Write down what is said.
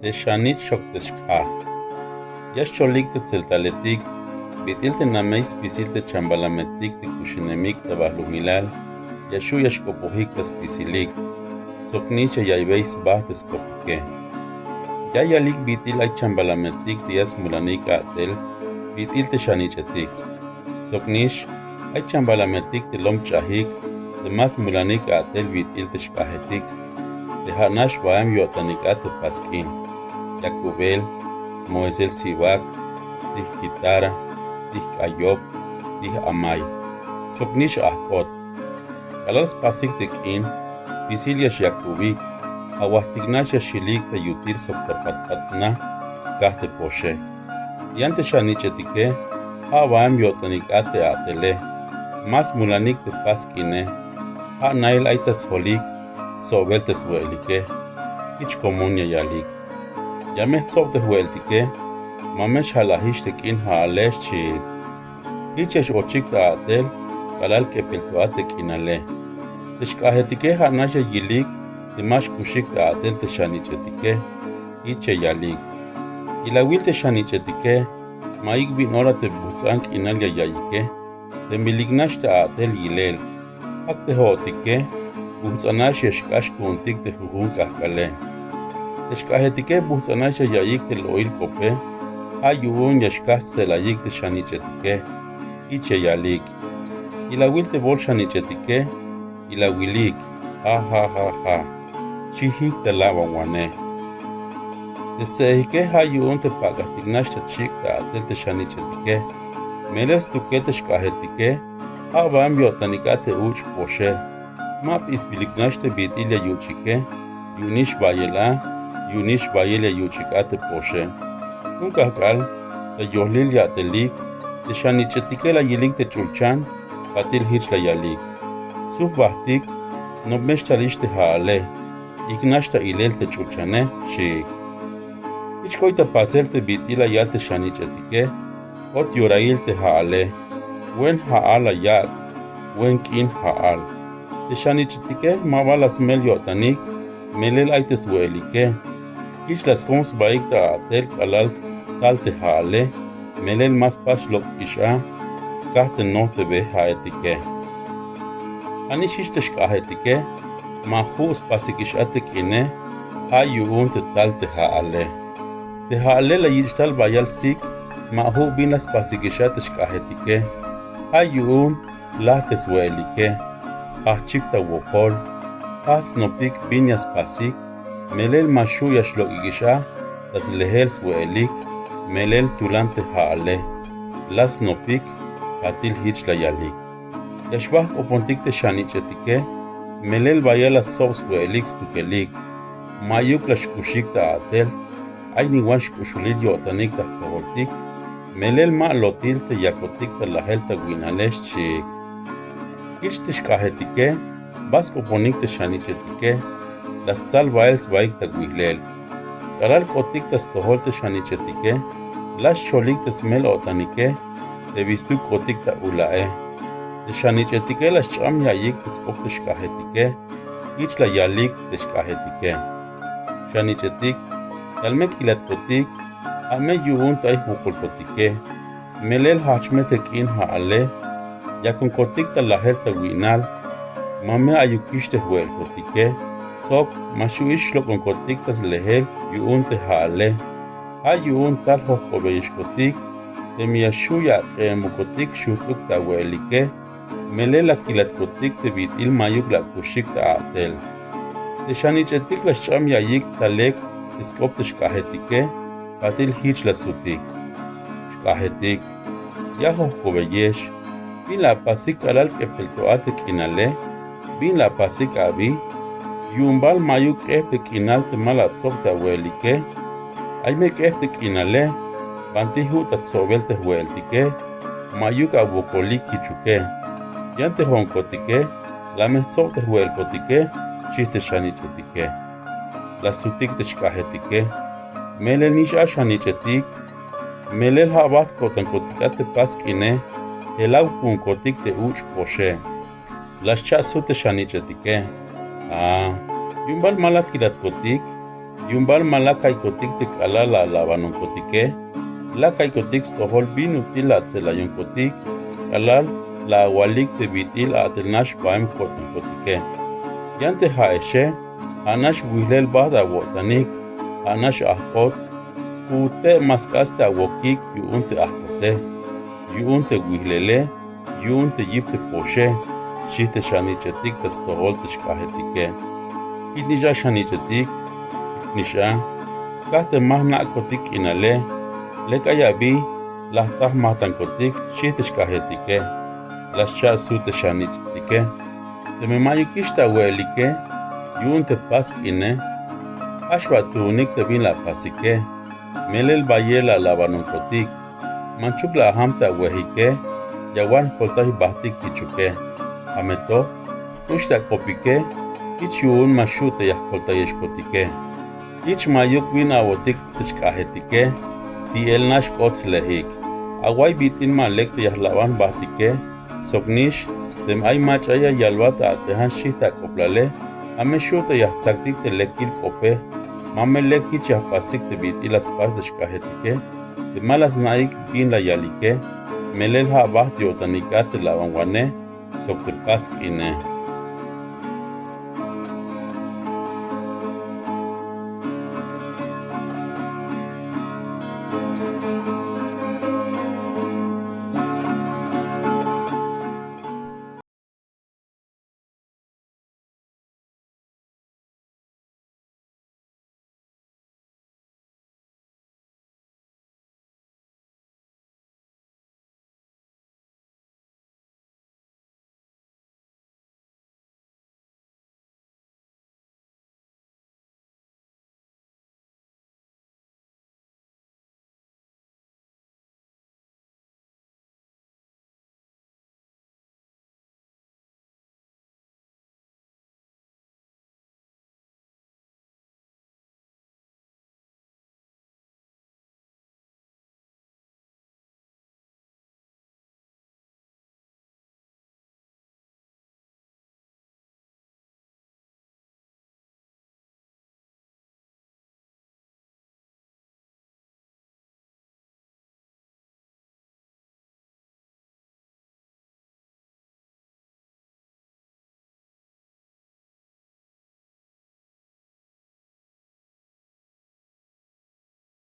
Texanit xoktexk'a. Yaxcholik tetzeltaletik, bitil tenameis pisil techambalametik tikuxinemik tabahlumilal, yaxu yaxkopojik tespisilik, soknicha yaybeis bah teskopike. Yayalik bitil ay chambalametik tias mulanik atel, bitil texanichetik. Soknish ay chambalametik telom chahik, temas mulanik atel bitil texkajetik. Tehanash baem yotanik paskin. Yakubel, Moesel Sivak, Tih Kitara, Tih Kayop, Tih Amay. Soknish Ahkot. Kalas pasik tekin, Spicilias Yakubik, Awahtignash Shilik te yutir soktarpatpatna, Skahte Poshe. Yante Shanichetike, Avam yotanik atele, Mas mulanik te paskine, Ha Nail aitas holik, Sobeltes huelike, Ich komunia yalik. Yameh tzok de hueltike, mamesh halahish tekin haalesh chik. Ichesh ochik ta atel, kalal kepeltua tekinale. Teshkahetike hanasha yilik, dimash kushik ta atel teshanichetike, iche yalik. Ilawil teshanichetike, maik binora te butzank inalya yayike, de milignash ta atel yilel. Hak te hootike, butzanash yeshkash kuntik te jujun kahkale. Teshkahetike butzanasha yayik tel oil kope, ayun yashkas selayik te shanichetike, iche yalik. Ilawil te bol shanichetike, ilawilik, ha. Chihik te lava wane. Tesehike ayun te pagatignash te chik ta atel te shanichetike, meles tuke teshkahetike, avam yotanika te uch poshe, map ispiliknash te bitilya yuchike, yunish bayela, Yunish bayele yuchikate poshe. Nunca kal, te yohlil yatelik, te shanichetike la yilik te chulchan, patil hirch la yalik. Suf bahtik, no meshtalish te haale, ignash ta ilel te chulchane, shik. Ichkoita pasel te bitila yal te shanichetike, ot yorail te haale, wen haala yak, wen kin haal. Te shanichetike mabalas mel yotanik, melel aites huelike. Ish las cons baik ta atel kalal tal te haale, melel mas pas lok isha, kahte no te be haetike. Anishish te shkahetike, mahus pasik ishate kine, ayun te tal te haale. Te haale la yishtal bayal sik, mahu bin las pasik ishate shkahetike, ayun la te suelike, achik ta wokol, as nopik binyas pasik, melel mashu yashlok igisha, las lehel suelik, melel tulante haale, las nopik, patil hitch la yalik. Yashbah opontik te shanichetike, melel bayala sob suelik stukelik, mayuk la shkushik ta atel, ay niwan shkushulil yotanik ta kaholtik, melel ma lotil te yakotik ta lahel ta guinalesh chik. Ish te shkahetike, bas oponik te shanichetike, las tzal baels baik ta guilel. Kalal kotik tas tohol te shanichetike, las cholik te smel otanike, te vistu kotik ta ulae. Te shanichetike las cham yayik te skop te shkahetike, ich la yalik te shkahetike. Shanichetik, kalme kilat kotik, ame yuun ta hukul kotike, melel hachme te kin haale, yakon kotik ta lahel ta guinal, mame ayukish te huel kotike, Sok mashuish lo con kotik tas lehel yuun te haale. Ha yuun tal hokobeyish kotik, te miyashuya te mukotik shutuk ta welike, mele la kilat kotik te bitil mayuk la kushik ta atel. Te shanichetik la sham yayik talek iskop te shkahetike, patil hich la sutik. Shkahetik, ya hokobeyish, bin la pasik alal kepeltoate kinale, bin la pasik abi, Yumbal mayuk te kinal te malatzok te huelike, ay me te kinale, bantihu ta tsobel te hueltike, mayuk abokolik hichuke, yante honkotike, la mehtzok te huelkotike, chiste shanichetike. La sutik te shkahetike, melel nisha shanichetik, melel habat kotankotika te paskine, elaw punkotik te uch poshe. Las chasu te shanichetike. Yumbal malakilat kotik, Yumbal malaka ikotik te kala la labanon kotike, laka ikotik stohol bin util atzela yon kotik, kalal la walik te bitil atelnash baem kotin kotike. Yante haeshe, anash wihlel bada wotanik, anash ahkot, ute maskaste awokik yuunte ahkote, yuunte wihlele, yuunte yipte poshe, shite shanichetik te stohol te shkahetike. Idnija shanichetik, nisha, skate mahna kotik inale, leka yabi, lahtah mahtan kotik, shite shkahetike, lascha sute shanichetik. Te me mayukishta welike, yunte pask ine, ashwa tunik te bin la pasike, melel bayela labanon kotik, manchuk la hamta wehike, yawan koltahi bahtik hichuke, ameto, ushta kopike, ich yun mashute yah koltayesh kotike, ich mayuk bin awotik tishkahetike, ti el nash kots lehik, awai bitin malek te yah laban bahtike, sognish, dem ay machaya yalwata atehan shita koplale, ame shuta yahtzaktik te lekil kope, mame lekhi chahpastik te bit ilas pas de shkahetike, te malas naik bin la yalike, melel ha bahti otanikate lavan wane, sokter pask ine.